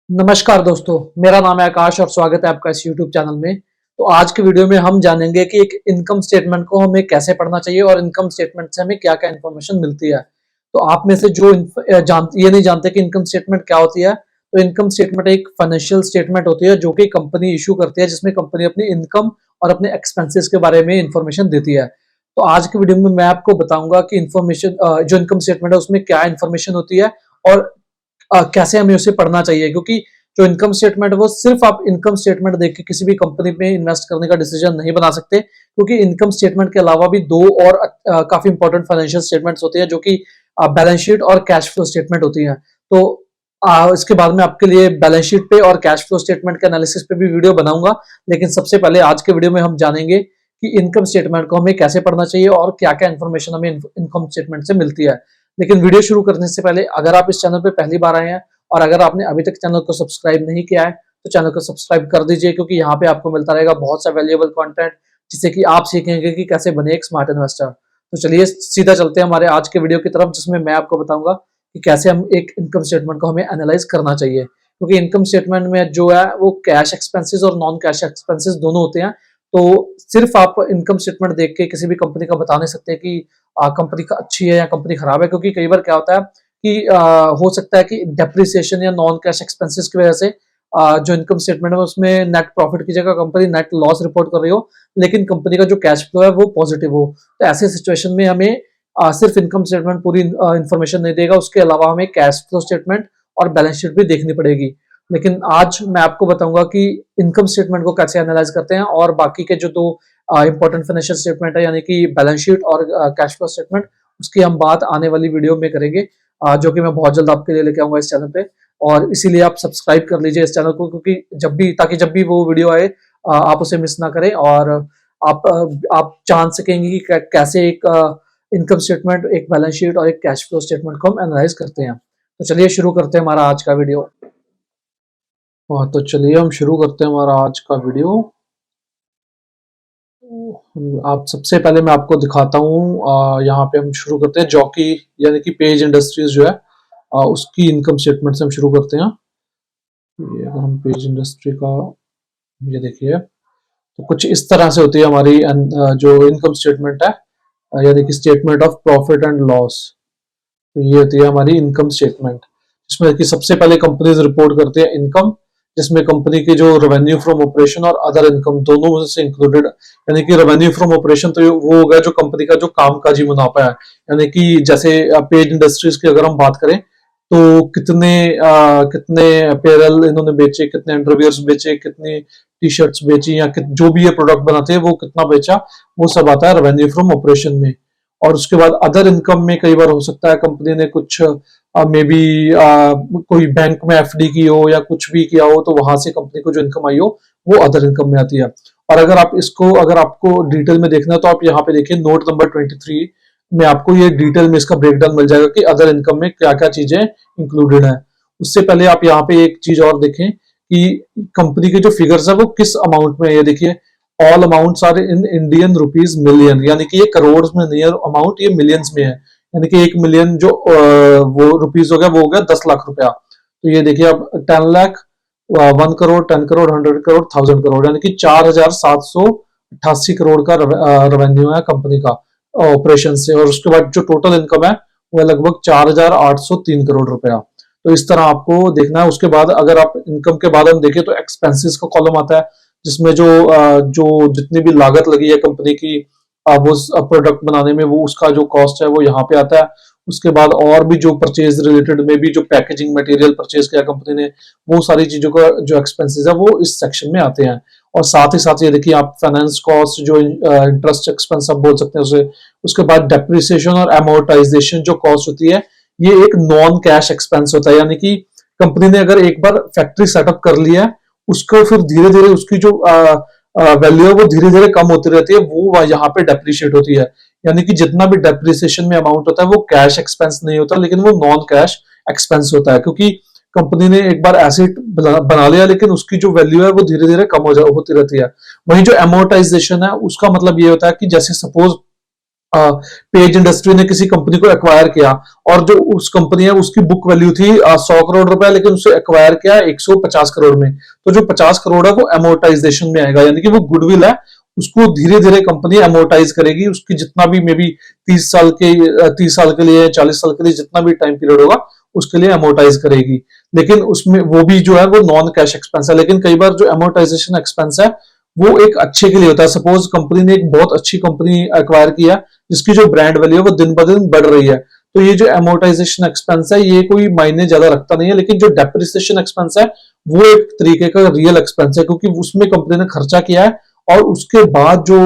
नमस्कार दोस्तों, मेरा नाम है आकाश और स्वागत है आपका इस यूट्यूब चैनल में। तो आज के वीडियो में हम जानेंगे कि एक इनकम स्टेटमेंट को हमें कैसे पढ़ना चाहिए और इनकम स्टेटमेंट से हमें क्या-क्या इन्फॉर्मेशन मिलती है। तो आप में से जो ये नहीं जानते कि इनकम स्टेटमेंट क्या होती है, तो इनकम स्टेटमेंट एक फाइनेंशियल स्टेटमेंट होती है जो कि कंपनी इश्यू करती है, जिसमें कंपनी अपनी इनकम और अपने एक्सपेंसेस के बारे में इन्फॉर्मेशन देती है। तो आज के वीडियो में मैं आपको बताऊँगा कि जो इनकम स्टेटमेंट है उसमें क्या इन्फॉर्मेशन होती है और कैसे हमें उसे पढ़ना चाहिए, क्योंकि जो इनकम स्टेटमेंट है वो सिर्फ आप इनकम स्टेटमेंट देख के किसी भी कंपनी में इन्वेस्ट करने का डिसीजन नहीं बना सकते, क्योंकि इनकम स्टेटमेंट के अलावा भी दो और काफी इंपॉर्टेंट फाइनेंशियल स्टेटमेंट्स होती है जो कि बैलेंस शीट और कैश फ्लो स्टेटमेंट होती है। तो इसके बाद में आपके लिए बैलेंस शीट पे और कैश फ्लो स्टेटमेंट के एनालिसिस पे भी वीडियो बनाऊंगा, लेकिन सबसे पहले आज के वीडियो में हम जानेंगे कि इनकम स्टेटमेंट को हमें कैसे पढ़ना चाहिए और क्या क्या इन्फॉर्मेशन हमें इनकम स्टेटमेंट से मिलती है। लेकिन वीडियो शुरू करने से पहले अगर आप इस चैनल पे पहली बार आए हैं और अगर आपने अभी तक चैनल को सब्सक्राइब नहीं किया है तो चैनल को सब्सक्राइब कर दीजिए, क्योंकि यहाँ पे आपको मिलता रहेगा बहुत सा वैल्यूएबल कंटेंट, जिससे कि आप सीखेंगे कि कैसे बने एक स्मार्ट इन्वेस्टर। तो चलिए सीधा चलते हैं हमारे आज के वीडियो की तरफ, जिसमें मैं आपको बताऊंगा कि कैसे हम एक इनकम स्टेटमेंट को हमें एनालाइज करना चाहिए, क्योंकि इनकम स्टेटमेंट में जो है वो कैश एक्सपेंसेस और नॉन कैश एक्सपेंसेस दोनों होते हैं। तो सिर्फ आप इनकम स्टेटमेंट देख के किसी भी कंपनी का बता नहीं सकते कि कंपनी का अच्छी है या कंपनी खराब है, क्योंकि कई बार क्या होता है कि हो सकता है कि डेप्रिसिएशन या नॉन कैश एक्सपेंसेस की वजह से जो इनकम स्टेटमेंट है उसमें नेट प्रॉफिट की जगह कंपनी नेट लॉस रिपोर्ट कर रही हो, लेकिन कंपनी का जो कैश फ्लो है वो पॉजिटिव हो। तो ऐसे सिचुएशन में हमें सिर्फ इनकम स्टेटमेंट पूरी इन्फॉर्मेशन नहीं देगा, उसके अलावा हमें कैश फ्लो स्टेटमेंट और बैलेंस शीट भी देखनी पड़ेगी। लेकिन आज मैं आपको बताऊंगा कि इनकम स्टेटमेंट को कैसे एनालाइज करते हैं, और बाकी के जो दो इंपॉर्टेंट फाइनेंशियल स्टेटमेंट है यानी कि बैलेंस शीट और कैश फ्लो स्टेटमेंट, उसकी हम बात आने वाली वीडियो में करेंगे, जो कि मैं बहुत जल्द आपके लिए लेके आऊंगा इस चैनल पे। और इसीलिए आप सब्सक्राइब कर लीजिए इस चैनल को, क्योंकि जब भी वो वीडियो आए आप उसे मिस ना करें, और आप जान सकेंगे कि कैसे एक इनकम स्टेटमेंट, एक बैलेंस शीट और एक कैश फ्लो स्टेटमेंट को हम एनालाइज करते हैं। तो चलिए शुरू करते हैं हमारा आज का वीडियो। तो चलिए हम शुरू करते हैं हमारा आज का वीडियो। आप सबसे पहले मैं आपको दिखाता हूँ, यहाँ पे हम शुरू करते हैं जॉकी यानी कि पेज इंडस्ट्रीज जो है उसकी इनकम स्टेटमेंट से हम शुरू करते हैं। ये अगर हम पेज इंडस्ट्री का, ये देखिए, तो कुछ इस तरह से होती है हमारी जो इनकम स्टेटमेंट है, यानी कि statement of profit and loss. तो ये होती है हमारी इनकम स्टेटमेंट, जिसमें कि सबसे पहले कंपनीज रिपोर्ट करती है इनकम, जिसमें कंपनी की जो रेवेन्यू फ्रॉम ऑपरेशन और अदर इनकम दोनों से इंक्लूडेड, यानी कि रेवेन्यू फ्रॉम ऑपरेशन तो वो हो गया जो कंपनी का जो कामकाजी मुनाफा है, यानी कि जैसे पेज इंडस्ट्रीज की अगर हम बात करें तो कितने अपेरल इन्होंने बेचे, कितने अंडरवियर्स बेचे, कितनी टी शर्ट्स बेची, या जो भी ये प्रोडक्ट बनाते हैं वो कितना बेचा, वो सब आता है रेवेन्यू फ्रॉम ऑपरेशन में। और उसके बाद अदर इनकम में कई बार हो सकता है कंपनी ने कुछ मे बी कोई बैंक में एफडी की हो या कुछ भी किया हो, तो वहां से कंपनी को जो इनकम आई हो वो अदर इनकम में आती है। और अगर आपको डिटेल में देखना है तो आप यहाँ पे देखिए नोट नंबर 23 में आपको ये डिटेल में इसका ब्रेकडाउन मिल जाएगा कि अदर इनकम में क्या क्या चीजें इंक्लूडेड है। उससे पहले आप यहाँ पे एक चीज और देखें कि कंपनी के जो फिगर्स है वो किस अमाउंट में है। ये देखिए, all amounts are in Indian rupees million, यानी कि ये करोड़ में नहीं है अमाउंट, ये मिलियंस में है। यानी कि 1 मिलियन जो वो रुपीज हो गया वो हो गया 10 लाख रुपया। तो ये देखिए अब 10 लाख, 1 करोड़, 10 करोड़, 100 करोड़, 1000 करोड़, यानी कि 4788 करोड़ का रेवेन्यू है कंपनी का ऑपरेशन से। और उसके बाद जो टोटल इनकम है वो है लगभग 4803 करोड़ रुपया। तो इस तरह आपको देखना है। उसके बाद अगर आप इनकम के बाद हम देखें तो एक्सपेंसेस का कॉलम आता है, जिसमें जो जितनी भी लागत लगी है कंपनी की वो प्रोडक्ट बनाने में, वो उसका जो कॉस्ट है वो यहाँ पे आता है। उसके बाद और भी जो परचेज रिलेटेड में भी जो पैकेजिंग मटेरियल परचेज किया कंपनी ने, वो सारी चीजों का जो एक्सपेंसेस है वो इस सेक्शन में आते हैं। और साथ ही साथ ये देखिए आप फाइनेंस कॉस्ट, जो इंटरेस्ट एक्सपेंस आप बोल सकते हैं उसे। उसके बाद डेप्रिसिएशन और एमोर्टाइजेशन जो कॉस्ट होती है, ये एक नॉन कैश एक्सपेंस होता है, यानी कि कंपनी ने अगर एक बार फैक्ट्री सेटअप कर लिया है, उसको फिर धीरे धीरे उसकी जो वैल्यू है वो धीरे धीरे कम होती रहती है, वो यहाँ पे डेप्रिशिएट होती है। यानी कि जितना भी डेप्रिसिएशन में अमाउंट होता है वो कैश एक्सपेंस नहीं होता, लेकिन वो नॉन कैश एक्सपेंस होता है, क्योंकि कंपनी ने एक बार एसेट बना लिया लेकिन उसकी जो वैल्यू है वो धीरे धीरे कम होती रहती है। वहीं जो एमोर्टाइजेशन है उसका मतलब ये होता है कि जैसे सपोज पेज इंडस्ट्री ने किसी कंपनी को एक्वायर किया और जो उस कंपनी है उसकी बुक वैल्यू थी 100 करोड़ रुपए, लेकिन उसे एक्वायर किया 150 करोड़ में। तो जो 50 करोड़ है वो एमोर्टाइजेशन में आएगा, यानी कि वो गुडविल है, उसको धीरे धीरे कंपनी एमोर्टाइज करेगी, उसकी जितना भी मे बी 30 साल के लिए 40 साल के लिए जितना भी टाइम पीरियड होगा उसके लिए एमोर्टाइज करेगी। लेकिन उसमें वो भी जो है वो नॉन कैश एक्सपेंस है। लेकिन कई बार जो एमोर्टाइजेशन एक्सपेंस है वो एक अच्छे के लिए होता है। सपोज कंपनी ने एक बहुत अच्छी कंपनी एक्वायर किया जिसकी जो ब्रांड वैल्यू है वो दिन ब दिन बढ़ रही है, तो ये जो एमोर्टाइजेशन एक्सपेंस है ये कोई मायने ज्यादा रखता नहीं है। लेकिन जो डेप्रिसिएशन एक्सपेंस है वो एक तरीके का रियल एक्सपेंस है, क्योंकि उसमें कंपनी ने खर्चा किया है और उसके बाद जो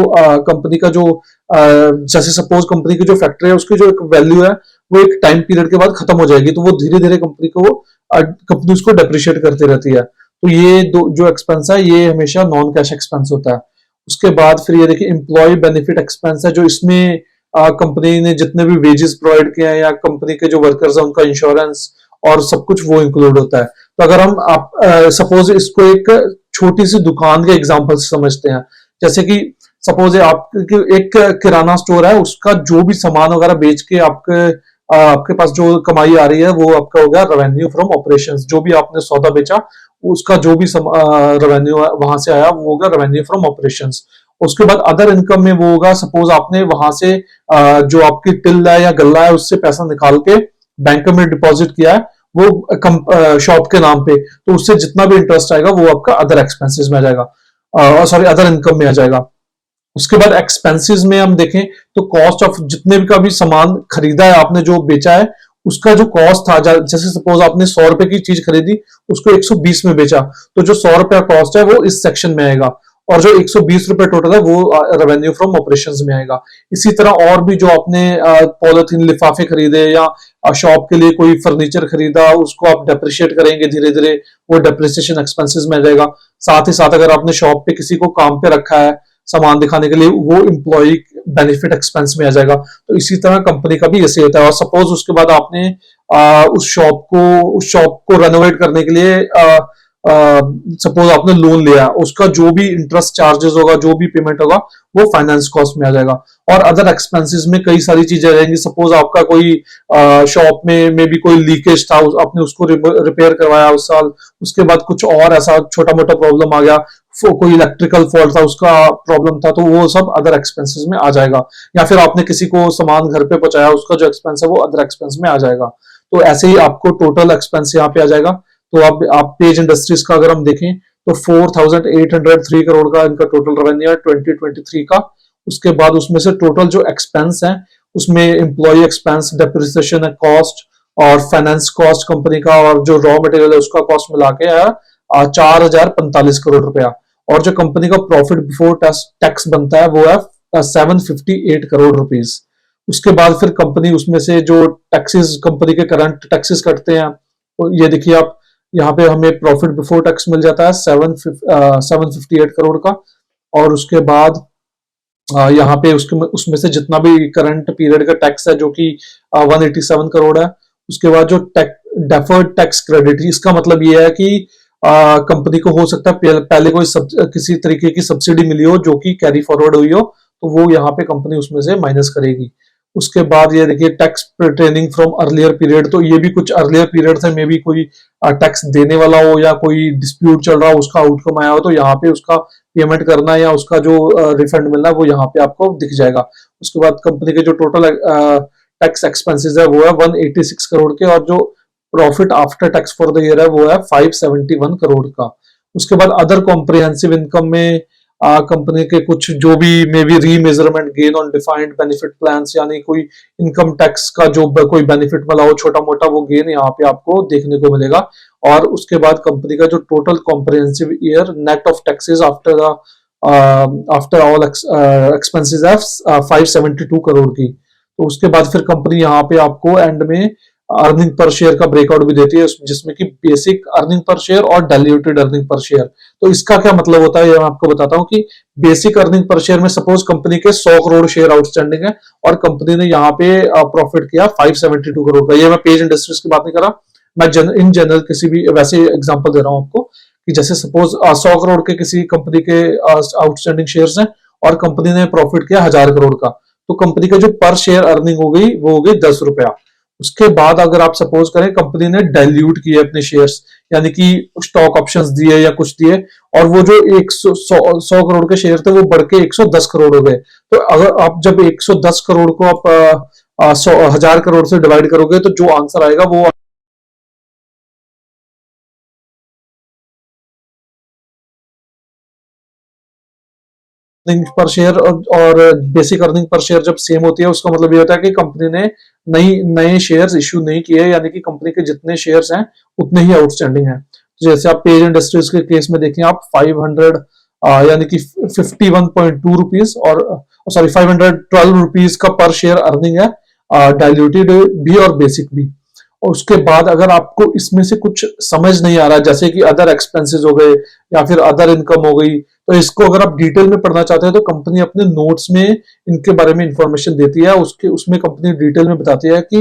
कंपनी का जो जैसे सपोज कंपनी की जो फैक्ट्री है उसकी जो एक वैल्यू है वो एक टाइम पीरियड के बाद खत्म हो जाएगी, तो वो धीरे धीरे कंपनी उसको डेप्रिशिएट करती रहती है। तो ये दो जो एक्सपेंस है ये हमेशा नॉन कैश एक्सपेंस होता है। उसके बाद फिर ये देखिए एम्प्लॉय बेनिफिट एक्सपेंस है, जो इसमें कंपनी ने जितने भी वेजेस प्रोवाइड किए हैं या कंपनी के जो वर्कर्स हैं उनका इंश्योरेंस और सब कुछ वो इंक्लूड होता है। तो अगर हम आप सपोज इसको एक छोटी सी दुकान के एग्जांपल से समझते हैं, जैसे कि सपोज आप एक किराना स्टोर है, उसका जो भी सामान वगैरह बेच के आपके पास जो कमाई आ रही है वो आपका हो गया रेवेन्यू फ्रॉम ऑपरेशंस। जो भी आपने सौदा बेचा उसका जो भी रेवेन्यू वहां से आया वो होगा रेवेन्यू फ्रॉम ऑपरेशंस। उसके बाद अदर इनकम में वो होगा सपोज आपने वहां से जो आपकी टिल है या गल्ला है उससे पैसा निकाल के बैंक में डिपॉजिट किया है वो शॉप के नाम पे, तो उससे जितना भी इंटरेस्ट आएगा वो आपका अदर एक्सपेंसेस में आ जाएगा, सॉरी अदर इनकम में आ जाएगा। उसके बाद एक्सपेंसेस में हम देखें तो कॉस्ट ऑफ जितने भी का भी सामान खरीदा है आपने जो बेचा है उसका जो कॉस्ट था, जैसे सपोज आपने 100 रुपए की चीज खरीदी उसको 120 में बेचा, तो जो 100 रुपया कॉस्ट है वो इस सेक्शन में आएगा और जो 120 रुपए टोटल है वो रेवेन्यू फ्रॉम ऑपरेशंस में आएगा। इसी तरह और भी जो आपने पॉलिथीन लिफाफे खरीदे या शॉप के लिए कोई फर्नीचर खरीदा उसको आप डेप्रिशिएट करेंगे धीरे धीरे, वो डेप्रिसिएशन एक्सपेंसेस में आ जाएगा। साथ ही साथ अगर आपने शॉप पे किसी को काम पे रखा है सामान दिखाने के लिए वो एम्प्लॉय बेनिफिट एक्सपेंस में आ जाएगा। तो इसी तरह कंपनी का भी ऐसे होता है। और सपोज उसके बाद आपने उस शॉप को रेनोवेट करने के लिए सपोज आपने लोन लिया, उसका जो भी इंटरेस्ट चार्जेस होगा जो भी पेमेंट होगा वो फाइनेंस कॉस्ट में आ जाएगा। और अदर एक्सपेंसेस में कई सारी चीजें रहेंगी। सपोज आपका कोई शॉप में मे बी कोई लीकेज था, आपने उसको रिपेयर करवाया उस साल, उसके बाद कुछ और ऐसा छोटा मोटा प्रॉब्लम आ गया, कोई इलेक्ट्रिकल फॉल्ट था उसका प्रॉब्लम था, तो वो सब अदर एक्सपेंसेस में आ जाएगा। या फिर आपने किसी को सामान घर पे पहुंचाया उसका जो एक्सपेंस है वो अदर एक्सपेंस में आ जाएगा। तो ऐसे ही आपको टोटल एक्सपेंस यहाँ पे आ जाएगा। तो अब आप पेज इंडस्ट्रीज का अगर हम देखें तो 4803 करोड़ का इनका टोटल रेवेन्यू है 2023 का। उसके बाद उसमें से टोटल जो एक्सपेंस है उसमें एम्प्लॉय एक्सपेंस, डेप्रिसिएशन है, कॉस्ट और फाइनेंस कॉस्ट कंपनी का और जो रॉ मटेरियल है उसका कॉस्ट मिला के है 4045 करोड़ रुपया। और जो कंपनी का प्रॉफिट बिफोर टैक्स बनता है वो है 758 करोड़ रुपीज। उसके बाद फिर कंपनी उसमें से जो टैक्सेस कंपनी के करंट टैक्सेस कटते हैं, तो ये देखिए आप यहाँ पे हमें प्रॉफिट बिफोर टैक्स मिल जाता है 758 करोड़ का। और उसके बाद यहाँ पे उसमें से जितना भी करंट पीरियड का टैक्स है जो कि 187 करोड़ है। उसके बाद जो डेफर्ड टैक्स क्रेडिट, इसका मतलब ये है कि कंपनी को हो सकता है पहले कोई किसी तरीके की सब्सिडी मिली हो जो कि कैरी फॉरवर्ड हुई हो, तो वो यहाँ पे कंपनी उसमें से माइनस करेगी। उसके बाद ये देखिए tax pertaining from earlier period, तो ये भी कुछ अर्लियर पीरियड से मे बी कोई टैक्स देने वाला हो या कोई डिस्प्यूट चल रहा हो उसका आउटकम आया हो, तो यहाँ पे उसका पेमेंट करना या उसका जो रिफंड मिलना है वो यहाँ पे आपको दिख जाएगा। उसके बाद कंपनी के जो टोटल टैक्स एक्सपेंसेस है वो है 186 करोड़ के और जो profit after tax for the year है वो है 571 करोड़ का। उसके बाद अदर कॉम्प्रिहेंसिव इनकम में कंपनी के कुछ जो भी may be remeasurement gain on defined benefit plans, यानी कोई इनकम टैक्स का जो कोई बेनिफिट मिला हो छोटा मोटा, वो गेन यहाँ पे आपको देखने को मिलेगा। और उसके बाद कंपनी का जो total comprehensive year net of taxes after all expenses है 572 करोड़ की। तो उसके बाद फिर कंपनी यहाँ पे आपको एंड में अर्निंग पर शेयर का ब्रेकआउट भी देती है जिसमें कि बेसिक अर्निंग पर शेयर और डाइल्यूटेड अर्निंग पर शेयर। तो इसका क्या मतलब होता है ये मैं आपको बताता हूँ कि बेसिक अर्निंग पर शेयर में सपोज कंपनी के 100 करोड़ शेयर आउटस्टैंडिंग है और कंपनी ने यहाँ पे प्रॉफिट किया 572 करोड़ का। ये मैं पेज इंडस्ट्रीज की बात नहीं कर रहा, मैं इन जनरल किसी भी वैसे एग्जांपल दे रहा हूँ आपको कि जैसे सपोज 100 करोड़ के किसी कंपनी के आउटस्टैंडिंग शेयर्स हैं और कंपनी ने प्रॉफिट किया 1000 करोड़ का, तो कंपनी का जो पर शेयर अर्निंग हो गई वो हो गई 10 रुपया। उसके बाद अगर आप सपोज करें कंपनी ने डाइल्यूट किए अपने शेयर्स, यानी कि स्टॉक ऑप्शंस दिए या कुछ दिए, और वो जो 100 करोड़ के शेयर थे वो बढ़ के 110 करोड़ हो गए। तो अगर आप जब 110 करोड़ को आप 1,000 करोड़ से डिवाइड करोगे तो जो आंसर आएगा वो अर्निंग पर शेयर और बेसिक अर्निंग पर शेयर जब सेम होती है उसका मतलब ये होता है कि कंपनी ने नए शेयर्स इश्यू नहीं किए, यानी कि कंपनी के जितने शेयर्स हैं उतने ही आउटस्टैंडिंग हैं। तो जैसे आप पेज इंडस्ट्रीज के केस में देखें, आप 500 यानी कि 51.2 रुपीज और सॉरी 512 रुपीज का पर शेयर अर्निंग है, डायल्यूटेड भी और बेसिक भी। और उसके बाद अगर आपको इसमें से कुछ समझ नहीं आ रहा, जैसे कि अदर एक्सपेंसेस हो गए या फिर अदर इनकम हो गई, तो इसको अगर आप डिटेल में पढ़ना चाहते हैं तो कंपनी अपने नोट्स में इनके बारे में इंफॉर्मेशन देती है। उसके उसमें कंपनी डिटेल में बताती है कि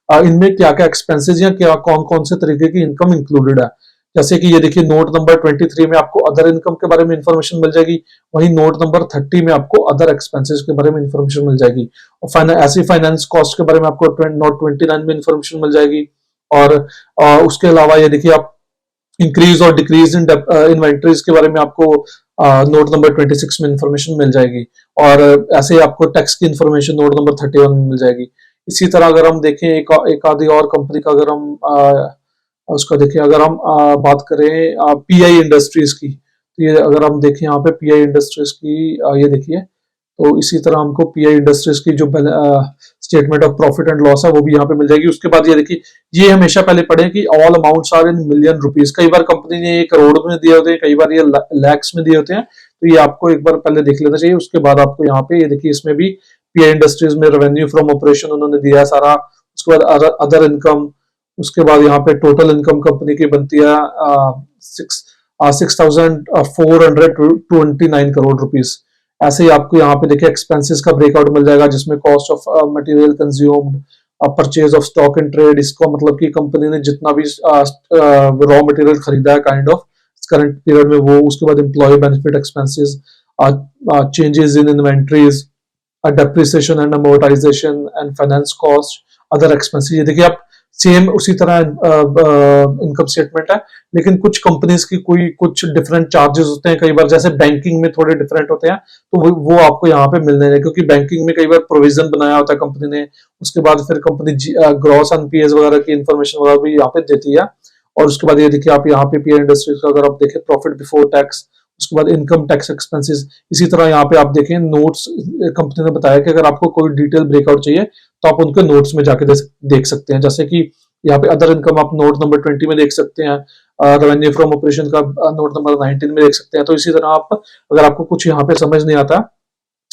इनमें क्या क्या एक्सपेंसेस या क्या कौन कौन से तरीके की इनकम इंक्लूडेड है। जैसे कि ये देखिए नोट नंबर 23 में आपको अदर इनकम के बारे में इंफॉर्मेशन मिल जाएगी, वहीं नोट नंबर 30 में आपको अदर एक्सपेंसेस के बारे में इंफॉर्मेशन मिल जाएगी, और ऐसी फाइनेंस कॉस्ट के बारे में आपको नोट 29 में इंफॉर्मेशन मिल जाएगी। और उसके अलावा ये देखिए आप इंक्रीज और डिक्रीज इन इन्वेंट्रीज के बारे में आपको नोट नंबर 26 में इंफॉर्मेशन मिल जाएगी, और ऐसे ही आपको टैक्स की इंफॉर्मेशन नोट नंबर 31 में मिल जाएगी। इसी तरह अगर हम देखें एक आधी और कंपनी का अगर हम उसका देखें, अगर हम बात करें पीआई इंडस्ट्रीज की, तो ये अगर हम देखें यहाँ पे पीआई इंडस्ट्रीज की ये देखिए, तो इसी तरह हमको पीआई इंडस्ट्रीज की जो statement of profit and loss है वो भी यहाँ पे मिल जाएगी। उसके बाद ये देखिए, ये हमेशा पहले पढ़े कि all amounts are in million rupees. कई बार कंपनी ने ये करोड़ में दिए होते हैं, कई बार ये लैक्स में दिए होते हैं, तो ये आपको एक बार पहले देख लेना चाहिए। उसके बाद आपको यहाँ पे ये देखिए, इसमें भी पीआई इंडस्ट्रीज में रेवेन्यू फ्रॉम ऑपरेशन उन्होंने दिया है सारा। उसके बाद अदर इनकम, उसके बाद यहाँ पे टोटल इनकम कंपनी की बनती है 6,429 करोड़ रुपीज। ऐसे ही आपको यहाँ पे देखिए एक्सपेंसेस का ब्रेकआउट मिल जाएगा, जिसमें cost of material consumed, purchase of stock in trade, इसको मतलब कि कंपनी ने जितना भी रॉ मटेरियल खरीदा है काइंड ऑफ करंट पीरियड में वो, उसके बाद employee benefit expenses, changes in inventories, depreciation and amortisation and finance cost, other expenses. ये देखिए आप सेम उसी तरह इनकम स्टेटमेंट है, लेकिन कुछ कंपनीज की कोई कुछ डिफरेंट चार्जेस होते हैं, कई बार जैसे बैंकिंग में थोड़े डिफरेंट होते हैं, तो वो आपको यहाँ पे मिलने हैं, क्योंकि बैंकिंग में कई बार प्रोविजन बनाया होता है कंपनी ने। उसके बाद फिर कंपनी ग्रॉस एनपीएस वगैरह की इन्फॉर्मेशन वगैरह भी यहाँ पे देती है। और उसके बाद ये देखिए आप यहाँ पे पीआई इंडस्ट्रीज का अगर आप देखें प्रॉफिट बिफोर टैक्स, उसके बाद इनकम टैक्स एक्सपेंसेस, इसी तरह यहाँ पे आप देखें नोट्स, कंपनी ने बताया कि अगर आपको कोई डिटेल ब्रेकआउट चाहिए तो आप उनके नोट्स में जाके देख सकते हैं। जैसे कि यहाँ पे अदर इनकम आप नोट नंबर 20 में देख सकते हैं, रेवेन्यू फ्रॉम ऑपरेशन का नोट नंबर 19 में देख सकते हैं। तो इसी तरह आप अगर आपको कुछ यहाँ पे समझ नहीं आता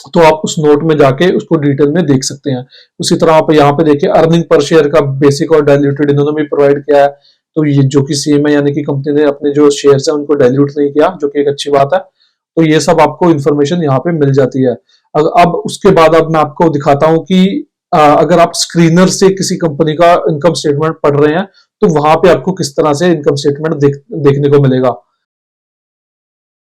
तो आप उस नोट में जाके उसको डिटेल में देख सकते हैं। उसी तरह आप यहाँ पे देखिए अर्निंग पर शेयर का बेसिक और डाइल्यूटेड इन्होंने भी प्रोवाइड किया है, तो ये जो कि सेम है, यानी कि कंपनी ने अपने जो शेयर्स है उनको डाइल्यूट नहीं किया, जो कि एक अच्छी बात है। तो ये सब आपको इन्फॉर्मेशन यहाँ पे मिल जाती है। अब उसके बाद अब मैं आपको दिखाता हूँ कि अगर आप स्क्रीनर से किसी कंपनी का इनकम स्टेटमेंट पढ़ रहे हैं तो वहां पे आपको किस तरह से इनकम स्टेटमेंट देखने को मिलेगा।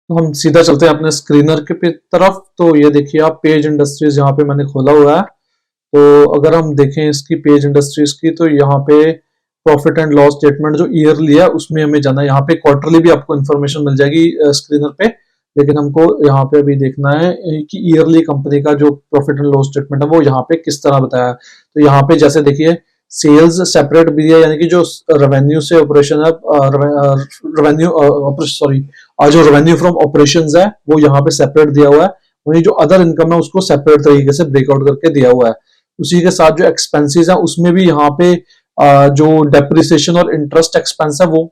तो हम सीधा चलते हैं अपने स्क्रीनर के तरफ। तो ये देखिए आप पेज इंडस्ट्रीज यहाँ पे मैंने खोला हुआ है। तो अगर हम देखें इसकी पेज इंडस्ट्रीज की, तो यहाँ पे प्रॉफिट एंड लॉस स्टेटमेंट जो ईयरली है उसमें हमें जाना है। यहाँ पे क्वार्टरली भी आपको इन्फॉर्मेशन मिल जाएगी स्क्रीनर पे, लेकिन हमको यहाँ पे अभी देखना है कि ईयरली कंपनी का जो प्रॉफिट एंड लॉस स्टेटमेंट है वो यहाँ पे किस तरह बताया है। तो यहाँ पे जैसे देखिए सेल्स सेपरेट भी है, यानी कि जो रेवेन्यू से ऑपरेशन है, रेवेन्यू सॉरी जो रेवेन्यू फ्रॉम ऑपरेशंस है वो यहाँ पे सेपरेट दिया हुआ है। वही जो अदर इनकम है उसको सेपरेट तरीके से ब्रेकआउट करके दिया हुआ है। उसी के साथ जो एक्सपेंसेस है उसमें भी यहाँ पे जो डेप्रिसिएशन और इंटरेस्ट एक्सपेंस है वो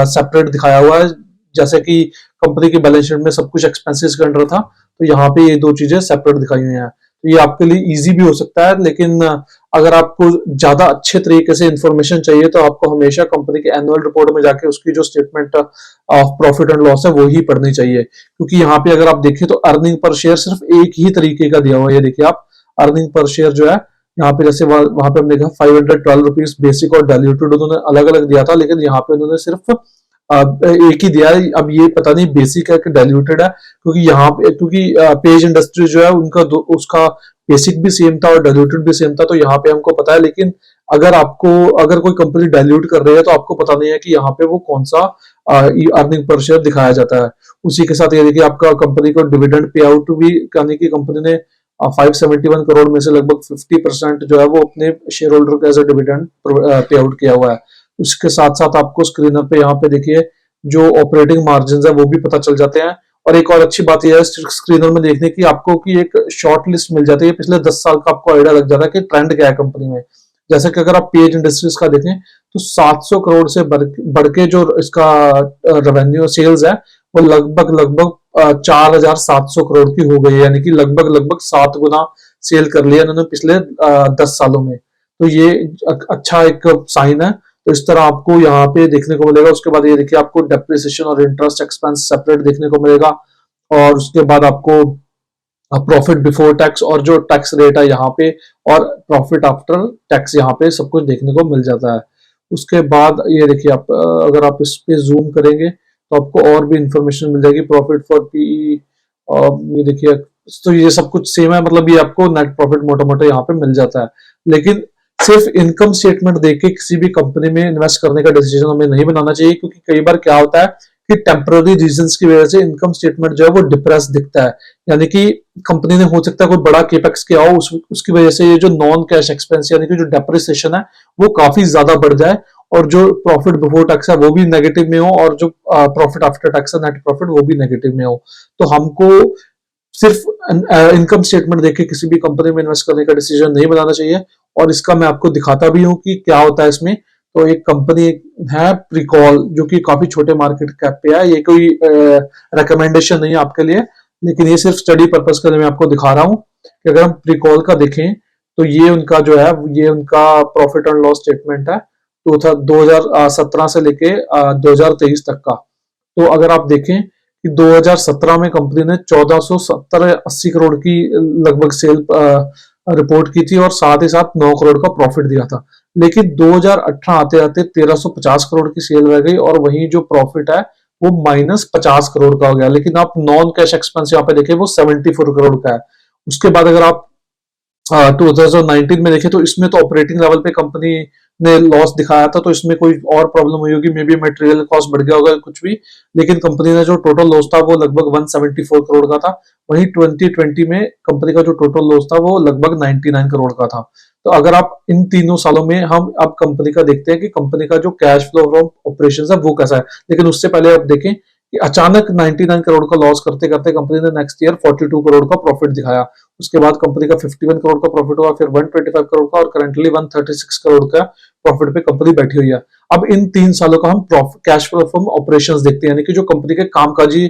सेपरेट दिखाया हुआ है। जैसे कि कंपनी की बैलेंस शीट में सब कुछ एक्सपेंसेस के अंडर था, तो यहाँ पे ये दो चीजें सेपरेट दिखाई हुई हैं। तो ये आपके लिए इजी भी हो सकता है, लेकिन अगर आपको ज्यादा अच्छे तरीके से इंफॉर्मेशन चाहिए तो आपको हमेशा कंपनी के एनुअल रिपोर्ट में जाके उसकी जो statement of profit and loss है वो ही पढ़नी चाहिए। क्योंकि यहाँ पे अगर आप देखें तो अर्निंग पर शेयर सिर्फ एक ही तरीके का दिया हुआ है। ये देखिए आप अर्निंग पर शेयर जो है यहाँ पे, जैसे वहां पे हमने देखा 512 रुपीज बेसिक और डाइल्यूटेड उन्होंने अलग अलग दिया था, लेकिन यहाँ पे उन्होंने सिर्फ एक ही दिया है। अब ये पता नहीं बेसिक है कि डाइल्यूटेड है, क्योंकि यहाँ पे क्योंकि पेज इंडस्ट्री जो है उनका उसका बेसिक भी सेम था और डाइल्यूटेड भी सेम था, तो यहाँ पे हमको पता है। लेकिन अगर कोई कंपनी डाइल्यूट कर रही है तो आपको पता नहीं है कि यहाँ पे वो कौन सा अर्निंग पर शेयर दिखाया जाता है। उसी के साथ ये देखिए आपका कंपनी को डिविडेंड पे आउट भी, यानी कि कंपनी ने 571 करोड़ में से लगभग 50% जो है वो अपने शेयर होल्डर को as a dividend pay out किया हुआ है। उसके साथ साथ आपको स्क्रीनर पे यहाँ पे देखिए जो ऑपरेटिंग मार्जिन है वो भी पता चल जाते हैं। और एक और अच्छी बात यह है स्क्रीनर में देखने की आपको कि एक शॉर्ट लिस्ट मिल जाती है, पिछले 10 साल का आपको आइडिया लग जाता है कि ट्रेंड क्या है कंपनी में। जैसे कि अगर आप पेज इंडस्ट्रीज का देखें तो 700 करोड़ से बढ़ के जो इसका रेवेन्यू सेल्स है वो लगभग लगभग 4700 करोड़ की हो गई है, यानी कि लगभग लगभग 7 गुना सेल कर लिया इन्होंने पिछले 10 सालों में। तो ये अच्छा एक साइन है। तो इस तरह आपको यहाँ पे देखने को मिलेगा। उसके बाद ये देखिए आपको डेप्रिसिएशन और इंटरेस्ट एक्सपेंस सेपरेट देखने को मिलेगा। और उसके बाद आपको प्रॉफिट बिफोर टैक्स और जो टैक्स रेट है यहाँ पे, और प्रॉफिट आफ्टर टैक्स यहाँ पे सब कुछ देखने को मिल जाता है। उसके बाद ये देखिए आप अगर आप इस पे जूम करेंगे तो आपको और भी इंफॉर्मेशन मिल जाएगी। प्रॉफिट फॉर पीई, और ये देखिए तो ये सब कुछ सेम है, मतलब ये आपको नेट प्रॉफिट मोटा मोटा यहाँ पे मिल जाता है। लेकिन सिर्फ इनकम स्टेटमेंट देख के किसी भी कंपनी में इन्वेस्ट करने का डिसीजन हमें नहीं बनाना चाहिए, क्योंकि कई बार क्या होता है कि टेम्पररी रीजंस की वजह से इनकम स्टेटमेंट जो है वो डिप्रेस दिखता है। यानी कि कंपनी ने हो सकता है कोई बड़ा केपेक्स किया हो, उसकी वजह से ये जो नॉन कैश एक्सपेंस यानी कि जो डेप्रिसिएशन है वो काफी ज्यादा बढ़ जाए, और जो प्रॉफिट बिफोर टैक्स है वो भी नेगेटिव में हो, और जो प्रॉफिट आफ्टर टैक्स है नेट प्रॉफिट वो भी नेगेटिव में हो। तो हमको सिर्फ इनकम स्टेटमेंट देख के किसी भी कंपनी में इन्वेस्ट करने का डिसीजन नहीं बनाना चाहिए। और इसका मैं आपको दिखाता भी हूँ कि क्या होता है इसमें। तो एक कंपनी है प्रीकॉल, जो कि काफी छोटे मार्केट कैप पे है। ये कोई रिकमेंडेशन नहीं है आपके लिए, लेकिन ये सिर्फ स्टडी पर्पस के लिए मैं आपको दिखा रहा हूँ कि अगर हम प्रीकॉल का देखें तो ये उनका जो है ये उनका प्रॉफिट एंड लॉस स्टेटमेंट है, तो था 2017 से लेके 2023 तक का। तो अगर आप देखें कि 2017 में कंपनी ने 1470-80 करोड़ की लगभग सेल रिपोर्ट की थी, और साथ ही साथ 9 करोड़ का प्रॉफिट दिया था। लेकिन 2018 आते आते 1350 करोड़ की सेल रह गई, और वही जो प्रॉफिट है वो -50 करोड़ का हो गया। लेकिन आप नॉन कैश एक्सपेंस यहाँ पे देखें वो 74 करोड़ का है। उसके बाद अगर आप 2019 में देखें तो इसमें तो ऑपरेटिंग लेवल पे कंपनी ने लॉस दिखाया था, तो इसमें कोई और प्रॉब्लम हुई होगी, मे बी मटेरियल कॉस्ट बढ़ गया होगा कुछ भी। लेकिन कंपनी ने जो टोटल लॉस था वो लगभग 174 करोड़ का था। वहीं 2020 में कंपनी का जो टोटल लॉस था वो लगभग 99 करोड़ का था। तो अगर आप इन तीनों सालों में हम अब कंपनी का देखते हैं कि कंपनी का जो कैश फ्लो फ्रॉम ऑपरेशन है वो कैसा है। लेकिन उससे पहले आप देखें कि अचानक 99 करोड़ का लॉस करते करते कंपनी ने नेक्स्ट ईयर 42 करोड़ का प्रॉफिट दिखाया। उसके बाद कंपनी का 51 करोड़ का प्रॉफिट हुआ, फिर 125 करोड़ का, और करंटली 136 करोड़ का प्रॉफिट पे कंपनी बैठी हुई है। अब इन 3 सालों का हम कैश फ्लो फ्रॉम ऑपरेशंस देखते हैं, यानी कि जो कंपनी के कामकाजी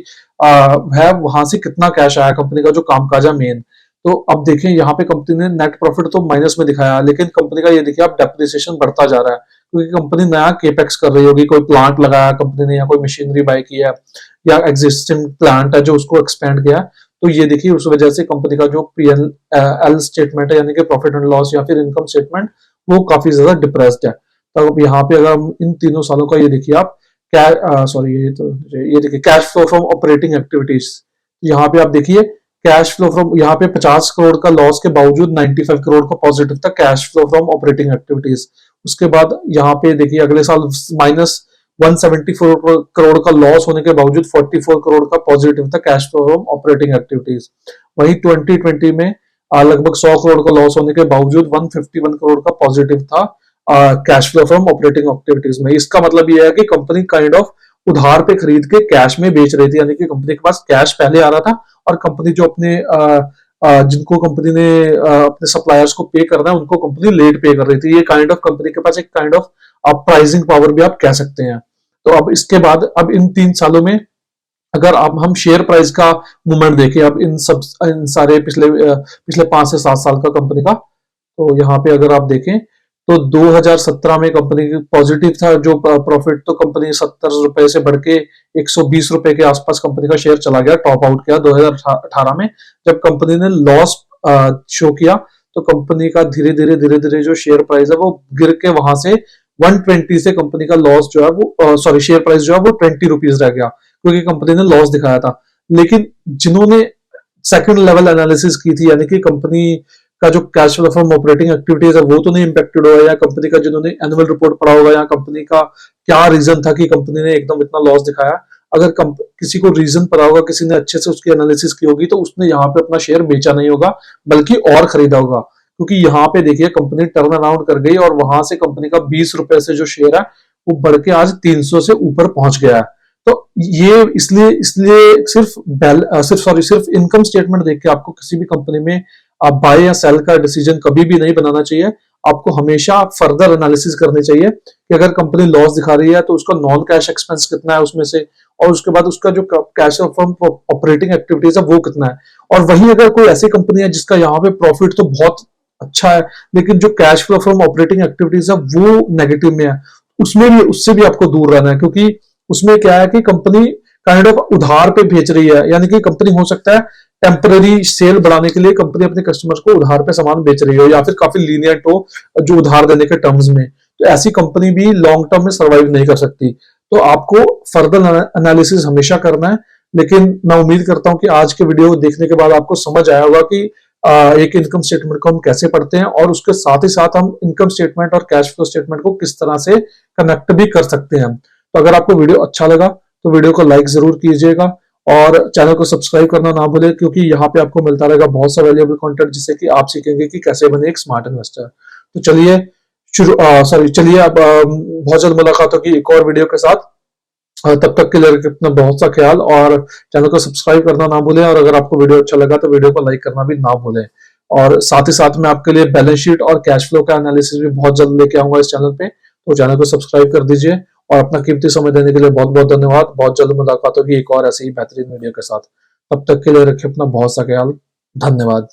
है वहां से कितना कैश आया, कंपनी का जो कामकाज है मेन। तो अब देखें यहाँ पे कंपनी ने नेट प्रॉफिट तो माइनस में दिखाया, लेकिन कंपनी का ये देखिए आप डेप्रिसिएशन बढ़ता जा रहा है, क्योंकि कंपनी नया केपेक्स कर रही होगी, कोई प्लांट लगाया कंपनी ने, या कोई मशीनरी बाय की है, या एग्जिस्टिंग प्लांट है जो उसको एक्सपेंड किया। तो ये देखिए उस वजह से कंपनी का जो P&L स्टेटमेंट है, यानी कि प्रॉफिट एंड लॉस या फिर इनकम स्टेटमेंट, वो काफी ज्यादा डिप्रेस्ड है। तो अब यहाँ पे अगर हम इन तीनों सालों का ये देखिए आप सॉरी ये देखिए cash flow from operating activities. यहाँ पे आप देखिए कैश फ्लो फ्रॉम, यहाँ पे 50 करोड़ का लॉस के बावजूद 95 करोड़ का पॉजिटिव था cash flow from operating activities. उसके बाद यहाँ पे देखिए अगले साल -174 करोड़ का लॉस होने के बावजूद 44 करोड़ का पॉजिटिव था cash flow from operating activities. वही 2020 में लगभग 100 करोड़ का लॉस होने के बावजूद 151 करोड़ का पॉजिटिव था cash flow from operating activities में। इसका मतलब यह है कि कंपनी काइंड ऑफ उधार पे खरीद के कैश में बेच रही थी, यानी कि कंपनी के पास कैश पहले आ रहा था, और कंपनी जो अपने जिनको कंपनी ने अपने सप्लायर्स को पे करना है उनको कंपनी लेट पे कर रही थी। ये काइंड ऑफ कंपनी के पास एक काइंड ऑफ प्राइसिंग पावर भी आप कह सकते हैं। तो अब इसके बाद अब इन 3 सालों में अगर अब हम शेयर प्राइस का मूवमेंट देखें, अब इन सारे पिछले 5 से 7 साल का कंपनी का, तो यहाँ पे अगर आप देखें तो 2017 में कंपनी पॉजिटिव था जो प्रॉफिट, तो कंपनी 70 रुपए से बढ़ के 120 रुपए के आसपास कंपनी का शेयर चला गया, टॉप आउट किया 2018 में। जब कंपनी ने लॉस शो किया तो कंपनी का धीरे धीरे जो शेयर प्राइस है वो गिर के वहां से 120 से कंपनी का लॉस जो है वो सॉरी शेयर प्राइस जो है वो 20 रुपीज रह गया, क्योंकि कंपनी ने लॉस दिखाया था। लेकिन जिन्होंने सेकंड लेवल एनालिसिस की थी, यानी कि कंपनी का जो cash flow from operating activities है वो तो नहीं इंपेक्टेड हुआ, या कंपनी का जिन्होंने एनुअल रिपोर्ट पढ़ा होगा, या कंपनी का क्या रीजन था कि कंपनी ने एकदम इतना लॉस दिखाया, अगर किसी को रीजन पता होगा, किसी ने अच्छे से उसकी एनालिसिस की होगी, तो उसने यहाँ पे अपना शेयर बेचा नहीं होगा बल्कि और खरीदा होगा। क्योंकि यहाँ पे देखिए कंपनी टर्न अराउंड कर गई और वहां से कंपनी का 20 रुपए से जो शेयर है वो बढ़ के आज 300 से ऊपर पहुंच गया है। तो ये इसलिए इसलिए सिर्फ इनकम स्टेटमेंट देख के आपको किसी भी कंपनी में आप बाय या सेल का डिसीजन कभी भी नहीं बनाना चाहिए। आपको हमेशा फर्दर एनालिसिस करनी चाहिए कि अगर कंपनी लॉस दिखा रही है तो उसका नॉन कैश एक्सपेंस कितना है उसमें से, और उसके बाद उसका जो कैश फ्रॉम ऑपरेटिंग एक्टिविटीज है वो कितना है। और वहीं अगर कोई ऐसी कंपनी है जिसका यहाँ पे प्रॉफिट तो बहुत अच्छा है, लेकिन जो cash flow from operating activities है वो नेगेटिव में है, उससे भी आपको दूर रहना है। क्योंकि उसमें क्या है कि कंपनी काइंड ऑफ उधार पे बेच रही है, यानी कि कंपनी हो सकता है टेम्पररी सेल बढ़ाने के लिए कंपनी अपने कस्टमर्स को उधार पे सामान बेच रही हो, या फिर काफी लीनियंट हो जो उधार देने के टर्म्स में, तो ऐसी कंपनी भी लॉन्ग टर्म में सर्वाइव नहीं कर सकती। तो आपको फर्दर एनालिसिस हमेशा करना है। लेकिन मैं उम्मीद करता हूं कि आज के वीडियो देखने के बाद आपको समझ आया होगा कि एक इनकम स्टेटमेंट को हम कैसे पढ़ते हैं, और उसके साथ ही साथ हम इनकम स्टेटमेंट और कैश फ्लो स्टेटमेंट को किस तरह से कनेक्ट भी कर सकते हैं। तो अगर आपको वीडियो अच्छा लगा तो वीडियो को लाइक जरूर कीजिएगा और चैनल को सब्सक्राइब करना ना भूलें, क्योंकि यहाँ पे आपको मिलता रहेगा बहुत सा वैल्यूएबल कंटेंट, जिससे कि आप सीखेंगे कि कैसे बने एक स्मार्ट इन्वेस्टर। तो चलिए अब बहुत जल्द मुलाकात होगी एक और वीडियो के साथ। तब तक के लिए रखें अपना बहुत सा ख्याल, और चैनल को सब्सक्राइब करना ना भूलें, और अगर आपको वीडियो अच्छा लगा तो वीडियो को लाइक करना भी ना भूलें। और साथ ही साथ मैं आपके लिए बैलेंस शीट और कैश फ्लो का एनालिसिस भी बहुत जल्द लेके आऊंगा इस चैनल पे, तो चैनल को सब्सक्राइब कर दीजिए। और अपना कीमती समय देने के लिए बहुत बहुत धन्यवाद। बहुत जल्द मुलाकात होगी एक और ऐसे ही बेहतरीन वीडियो के साथ। तब तक के लिए रखें अपना बहुत सा ख्याल। धन्यवाद।